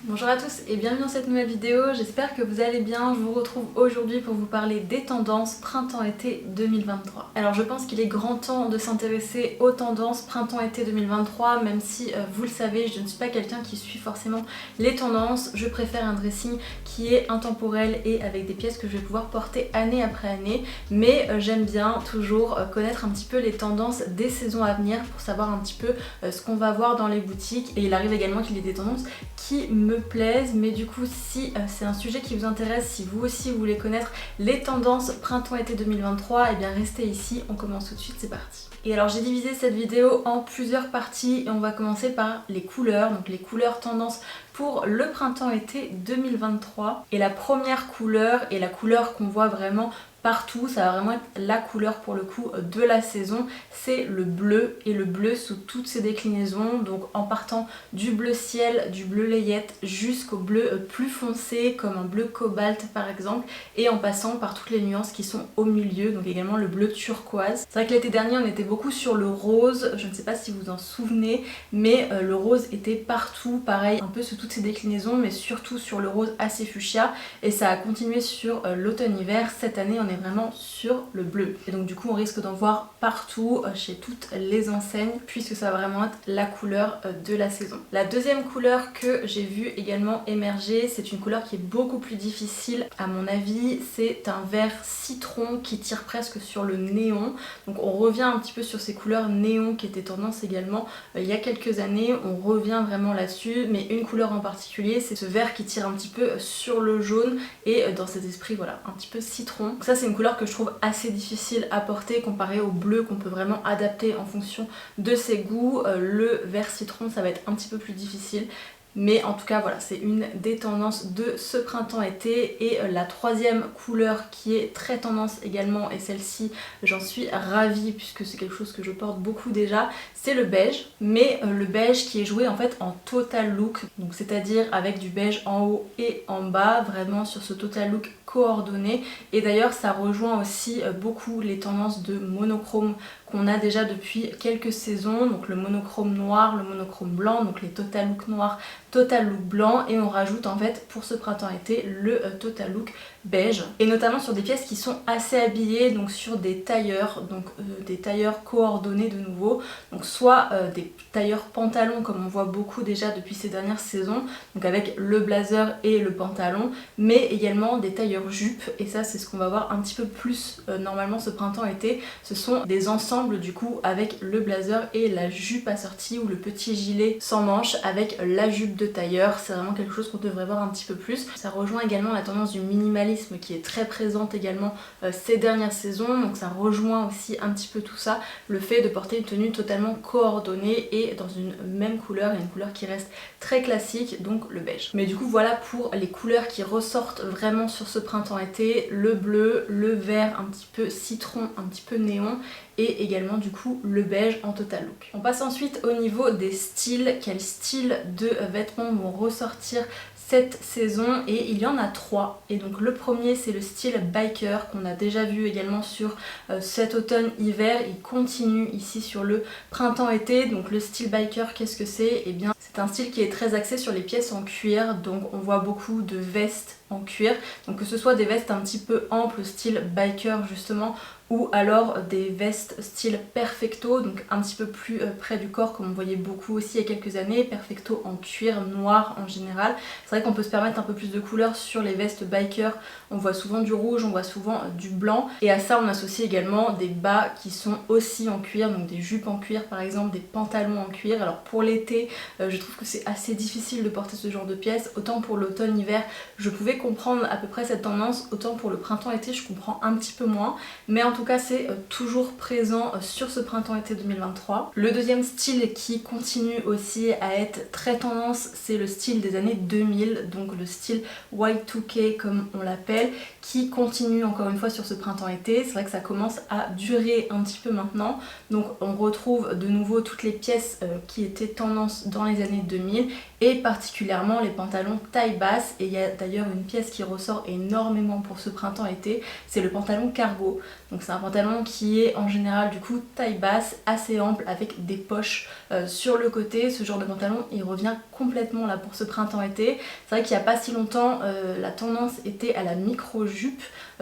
Bonjour à tous et bienvenue dans cette nouvelle vidéo, j'espère que vous allez bien. Je vous retrouve aujourd'hui pour vous parler des tendances printemps-été 2023. Alors je pense qu'il est grand temps de s'intéresser aux tendances printemps-été 2023, même si vous le savez, je ne suis pas quelqu'un qui suit forcément les tendances. Je préfère un dressing qui est intemporel et avec des pièces que je vais pouvoir porter année après année, mais j'aime bien toujours connaître un petit peu les tendances des saisons à venir pour savoir un petit peu ce qu'on va voir dans les boutiques. Et il arrive également qu'il y ait des tendances qui me plaisent, mais du coup si c'est un sujet qui vous intéresse, si vous aussi vous voulez connaître les tendances printemps-été 2023, et bien restez ici, on commence tout de suite, c'est parti. Et alors j'ai divisé cette vidéo en plusieurs parties et on va commencer par les couleurs, donc les couleurs tendances pour le printemps-été 2023. Et la première couleur, et la couleur qu'on voit vraiment partout, ça va vraiment être la couleur pour le coup de la saison, c'est le bleu, et le bleu sous toutes ses déclinaisons, donc en partant du bleu ciel, du bleu layette jusqu'au bleu plus foncé comme un bleu cobalt par exemple, et en passant par toutes les nuances qui sont au milieu, donc également le bleu turquoise. C'est vrai que l'été dernier on était beaucoup sur le rose, je ne sais pas si vous en souvenez, mais le rose était partout, pareil un peu sous toutes ses déclinaisons, mais surtout sur le rose assez fuchsia, et ça a continué sur l'automne-hiver. Cette année on est vraiment sur le bleu, et donc du coup on risque d'en voir partout chez toutes les enseignes, puisque ça va vraiment être la couleur de la saison. La deuxième couleur que j'ai vu également émerger, c'est une couleur qui est beaucoup plus difficile à mon avis, c'est un vert citron qui tire presque sur le néon. Donc on revient un petit peu sur ces couleurs néon qui étaient tendance également il y a quelques années, on revient vraiment là-dessus, mais une couleur en particulier, c'est ce vert qui tire un petit peu sur le jaune, et dans cet esprit voilà, un petit peu citron. Donc ça c'est une couleur que je trouve assez difficile à porter comparé au bleu qu'on peut vraiment adapter en fonction de ses goûts. Le vert citron ça va être un petit peu plus difficile, mais en tout cas voilà, c'est une des tendances de ce printemps-été. Et la troisième couleur qui est très tendance également, et celle-ci j'en suis ravie puisque c'est quelque chose que je porte beaucoup déjà, c'est le beige, mais le beige qui est joué en fait en total look, donc c'est-à-dire avec du beige en haut et en bas, vraiment sur ce total look coordonné. Et d'ailleurs ça rejoint aussi beaucoup les tendances de monochrome qu'on a déjà depuis quelques saisons, donc le monochrome noir, le monochrome blanc, donc les total look noirs, total look blanc, et on rajoute en fait pour ce printemps-été le total look beige, et notamment sur des pièces qui sont assez habillées, donc sur des tailleurs, donc des tailleurs coordonnés de nouveau, donc soit des tailleurs pantalons comme on voit beaucoup déjà depuis ces dernières saisons, donc avec le blazer et le pantalon, mais également des tailleurs jupes, et ça c'est ce qu'on va voir un petit peu plus normalement ce printemps-été, ce sont des ensembles du coup avec le blazer et la jupe assortie, ou le petit gilet sans manches avec la jupe de tailleur. C'est vraiment quelque chose qu'on devrait voir un petit peu plus. Ça rejoint également la tendance du minimalisme qui est très présente également ces dernières saisons, donc ça rejoint aussi un petit peu tout ça, le fait de porter une tenue totalement coordonnée et dans une même couleur, et une couleur qui reste très classique, donc le beige. Mais du coup voilà pour les couleurs qui ressortent vraiment sur ce printemps-été, le bleu, le vert un petit peu citron, un petit peu néon, et également du coup le beige en total look. On passe ensuite au niveau des styles. Quel style de vêtements vont ressortir cette saison? Et il y en a trois, et donc le premier c'est le style biker qu'on a déjà vu également sur cet automne-hiver, il continue ici sur le printemps-été. Donc le style biker, qu'est-ce que c'est? Et bien c'est un style qui est très axé sur les pièces en cuir, donc on voit beaucoup de vestes en cuir, donc que ce soit des vestes un petit peu amples style biker justement, ou alors des vestes style perfecto, donc un petit peu plus près du corps comme on voyait beaucoup aussi il y a quelques années, perfecto en cuir noir en général. C'est vrai qu'on peut se permettre un peu plus de couleurs sur les vestes biker, on voit souvent du rouge, on voit souvent du blanc, et à ça on associe également des bas qui sont aussi en cuir, donc des jupes en cuir par exemple, des pantalons en cuir. Alors pour l'été je trouve que c'est assez difficile de porter ce genre de pièces, autant pour l'automne-hiver je pouvais comprendre à peu près cette tendance, autant pour le printemps-été je comprends un petit peu moins, mais en tout cas c'est toujours présent sur ce printemps-été 2023. Le deuxième style qui continue aussi à être très tendance, c'est le style des années 2000, donc le style Y2K comme on l'appelle, qui continue encore une fois sur ce printemps-été. C'est vrai que ça commence à durer un petit peu maintenant, donc on retrouve de nouveau toutes les pièces qui étaient tendance dans les années 2000, et particulièrement les pantalons taille basse, et il y a d'ailleurs une pièce qui ressort énormément pour ce printemps-été, c'est le pantalon cargo. Donc c'est un pantalon qui est en général du coup taille basse, assez ample, avec des poches sur le côté. Ce genre de pantalon il revient complètement là pour ce printemps-été. C'est vrai qu'il n'y a pas si longtemps la tendance était à la micro-jupe,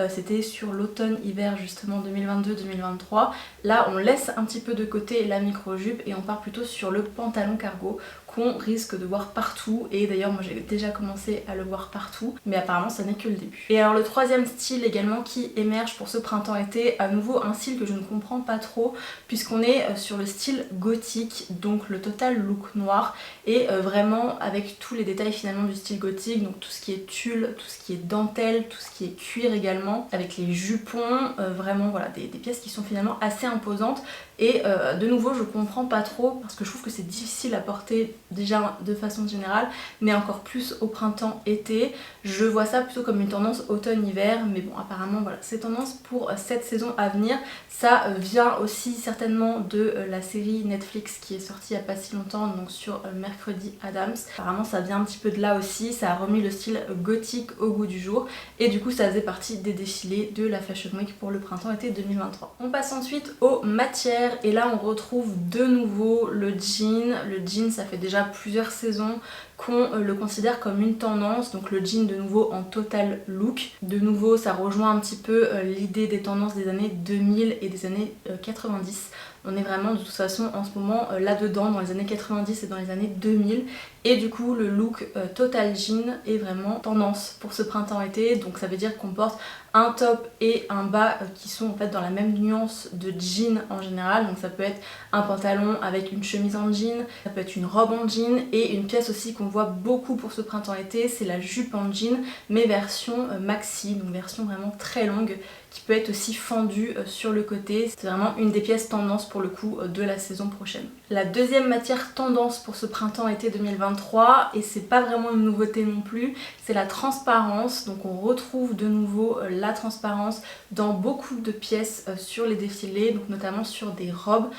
c'était sur l'automne-hiver justement 2022-2023. Là on laisse un petit peu de côté la micro-jupe et on part plutôt sur le pantalon cargo qu'on risque de voir partout, et d'ailleurs moi j'ai déjà commencé à le voir partout, mais apparemment ça n'est que le début. Et alors le troisième style également qui émerge pour ce printemps-été, à nouveau un style que je ne comprends pas trop puisqu'on est sur le style gothique, donc le total look noir, et vraiment avec tous les détails finalement du style gothique, donc tout ce qui est tulle, tout ce qui est dentelle, tout ce qui est cuir également, avec les jupons, vraiment voilà des pièces qui sont finalement assez imposantes. Et de nouveau je comprends pas trop parce que je trouve que c'est difficile à porter déjà de façon générale, mais encore plus au printemps-été. Je vois ça plutôt comme une tendance automne-hiver, mais bon apparemment voilà c'est tendance pour cette saison à venir. Ça vient aussi certainement de la série Netflix qui est sortie il n'y a pas si longtemps, donc sur Mercredi Adams. Apparemment ça vient un petit peu de là aussi, ça a remis le style gothique au goût du jour, et du coup ça faisait partie des défilés de la Fashion Week pour le printemps-été 2023. On passe ensuite aux matières. Et là on retrouve de nouveau le jean. Le jean ça fait déjà plusieurs saisons qu'on le considère comme une tendance, donc le jean de nouveau en total look. De nouveau ça rejoint un petit peu l'idée des tendances des années 2000 et des années 90. On est vraiment de toute façon en ce moment là-dedans, dans les années 90 et dans les années 2000. Et du coup le look total jean est vraiment tendance pour ce printemps-été. Donc ça veut dire qu'on porte un top et un bas qui sont en fait dans la même nuance de jean en général. Donc ça peut être un pantalon avec une chemise en jean, ça peut être une robe en jean, et une pièce aussi qu'on voit beaucoup pour ce printemps-été, c'est la jupe en jean, mais version maxi, donc version vraiment très longue, qui peut être aussi fendue sur le côté. C'est vraiment une des pièces tendance pour le coup de la saison prochaine. La deuxième matière tendance pour ce printemps-été 2023, et c'est pas vraiment une nouveauté non plus, c'est la transparence. Donc on retrouve de nouveau la transparence dans beaucoup de pièces sur les défilés, donc notamment sur des robes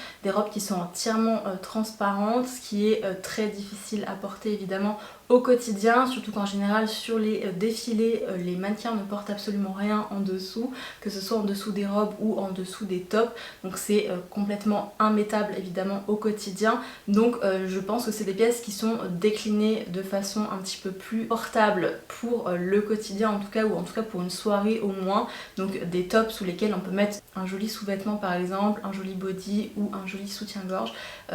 qui sont entièrement transparentes, ce qui est très difficile à porter évidemment au quotidien, surtout qu'en général sur les défilés les mannequins ne portent absolument rien en dessous, que ce soit en dessous des robes ou en dessous des tops, donc c'est complètement immettable évidemment au quotidien. Donc je pense que c'est des pièces qui sont déclinées de façon un petit peu plus portable pour le quotidien en tout cas, ou en tout cas pour une soirée au moins. Donc des tops sous lesquels on peut mettre un joli sous-vêtement par exemple, un joli body ou un joli soutien-gorge,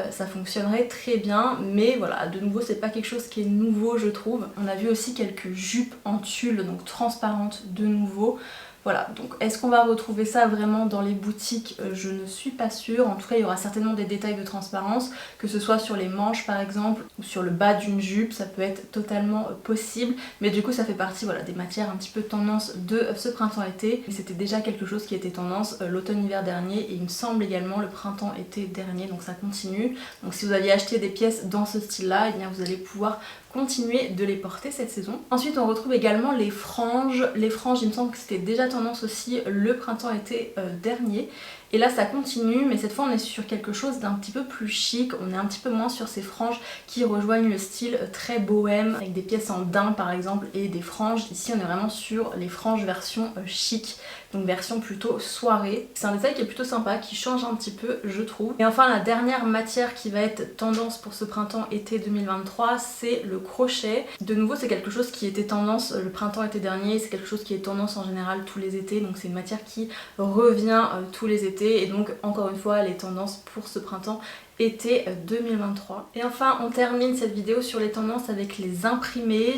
ça fonctionnerait très bien. Mais voilà, de nouveau c'est pas quelque chose qui est nouveau je trouve. On a vu aussi quelques jupes en tulle, donc transparentes de nouveau. Voilà, donc est-ce qu'on va retrouver ça vraiment dans les boutiques? Je ne suis pas sûre. En tout cas il y aura certainement des détails de transparence, que ce soit sur les manches par exemple ou sur le bas d'une jupe, ça peut être totalement possible. Mais du coup ça fait partie voilà, des matières un petit peu tendance de ce printemps-été. C'était déjà quelque chose qui était tendance l'automne-hiver dernier, et il me semble également le printemps-été dernier, donc ça continue. Donc si vous aviez acheté des pièces dans ce style-là, eh bien vous allez pouvoir continuer de les porter cette saison. Ensuite on retrouve également les franges. Les franges il me semble que c'était déjà tendance aussi le printemps-été dernier. Et là ça continue, mais cette fois on est sur quelque chose d'un petit peu plus chic, on est un petit peu moins sur ces franges qui rejoignent le style très bohème, avec des pièces en daim par exemple et des franges. Ici on est vraiment sur les franges version chic, donc version plutôt soirée. C'est un détail qui est plutôt sympa, qui change un petit peu je trouve. Et enfin la dernière matière qui va être tendance pour ce printemps-été 2023, c'est le crochet. De nouveau c'est quelque chose qui était tendance le printemps-été dernier, c'est quelque chose qui est tendance en général tous les étés, donc c'est une matière qui revient tous les étés. Et donc encore une fois les tendances pour ce printemps été 2023. Et enfin on termine cette vidéo sur les tendances avec les imprimés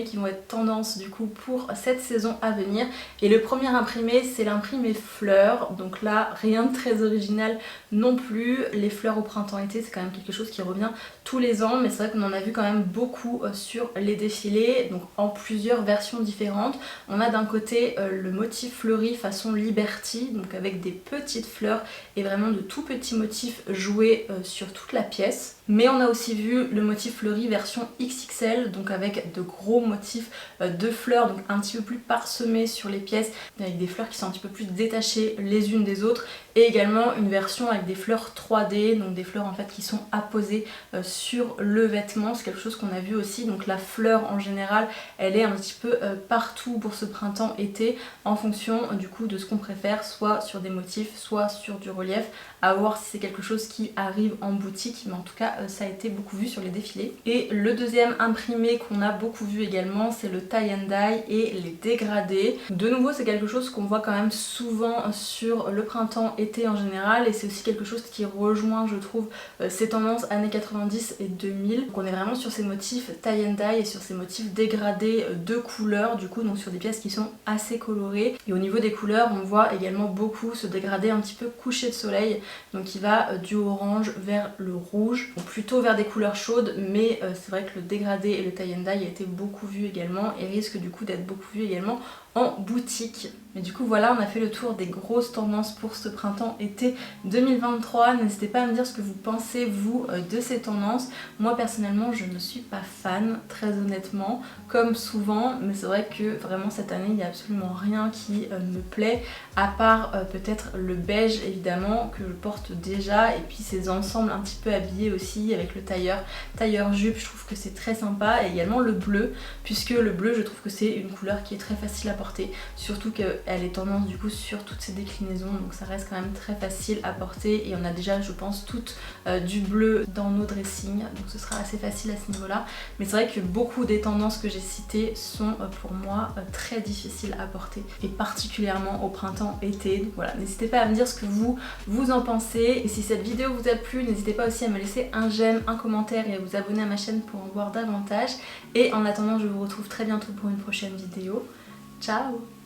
qui vont être tendance du coup pour cette saison à venir. Et le premier imprimé c'est l'imprimé fleurs, donc là rien de très original non plus. Les fleurs au printemps-été c'est quand même quelque chose qui revient tous les ans, mais c'est vrai qu'on en a vu quand même beaucoup sur les défilés, donc en plusieurs versions différentes. On a d'un côté le motif fleuri façon Liberty, donc avec des petites fleurs et vraiment de tout petits motifs joués sur toute la pièce. Mais on a aussi vu le motif fleuri version XXL, donc avec de gros motifs de fleurs, donc un petit peu plus parsemés sur les pièces, avec des fleurs qui sont un petit peu plus détachées les unes des autres, et également une version avec des fleurs 3D, donc des fleurs en fait qui sont apposées sur le vêtement. C'est quelque chose qu'on a vu aussi, donc la fleur en général elle est un petit peu partout pour ce printemps-été en fonction du coup de ce qu'on préfère, soit sur des motifs, soit sur du relief, à voir si c'est quelque chose qui arrive en boutique, mais en tout cas ça a été beaucoup vu sur les défilés. Et le deuxième imprimé qu'on a beaucoup vu également, c'est le tie and dye et les dégradés. De nouveau c'est quelque chose qu'on voit quand même souvent sur le printemps-été en général, et c'est aussi quelque chose qui rejoint je trouve ces tendances années 90 et 2000. Donc on est vraiment sur ces motifs tie and dye et sur ces motifs dégradés de couleurs du coup, donc sur des pièces qui sont assez colorées. Et au niveau des couleurs on voit également beaucoup ce dégradé un petit peu couché de soleil, donc qui va du orange vers le rouge, ou plutôt vers des couleurs chaudes, mais c'est vrai que le dégradé et le tie and dye a été beaucoup vu également et risque du coup d'être beaucoup vu également en boutique. Mais du coup voilà, on a fait le tour des grosses tendances pour ce printemps-été 2023. N'hésitez pas à me dire ce que vous pensez vous de ces tendances. Moi personnellement je ne suis pas fan, très honnêtement, comme souvent, mais c'est vrai que vraiment cette année il n'y a absolument rien qui me plaît, à part peut-être le beige évidemment que je porte déjà, et puis ces ensembles un petit peu habillés aussi avec le tailleur jupe, je trouve que c'est très sympa, et également le bleu, puisque le bleu je trouve que c'est une couleur qui est très facile à porter, surtout qu'elle est tendance du coup sur toutes ces déclinaisons, donc ça reste quand même très facile à porter, et on a déjà je pense toutes du bleu dans nos dressings, donc ce sera assez facile à ce niveau là. Mais c'est vrai que beaucoup des tendances que j'ai citées sont pour moi très difficiles à porter, et particulièrement au printemps-été. Donc voilà, n'hésitez pas à me dire ce que vous en pensez, et si cette vidéo vous a plu, n'hésitez pas aussi à me laisser un j'aime, un commentaire et à vous abonner à ma chaîne pour en voir davantage. Et en attendant, je vous retrouve très bientôt pour une prochaine vidéo. Ciao!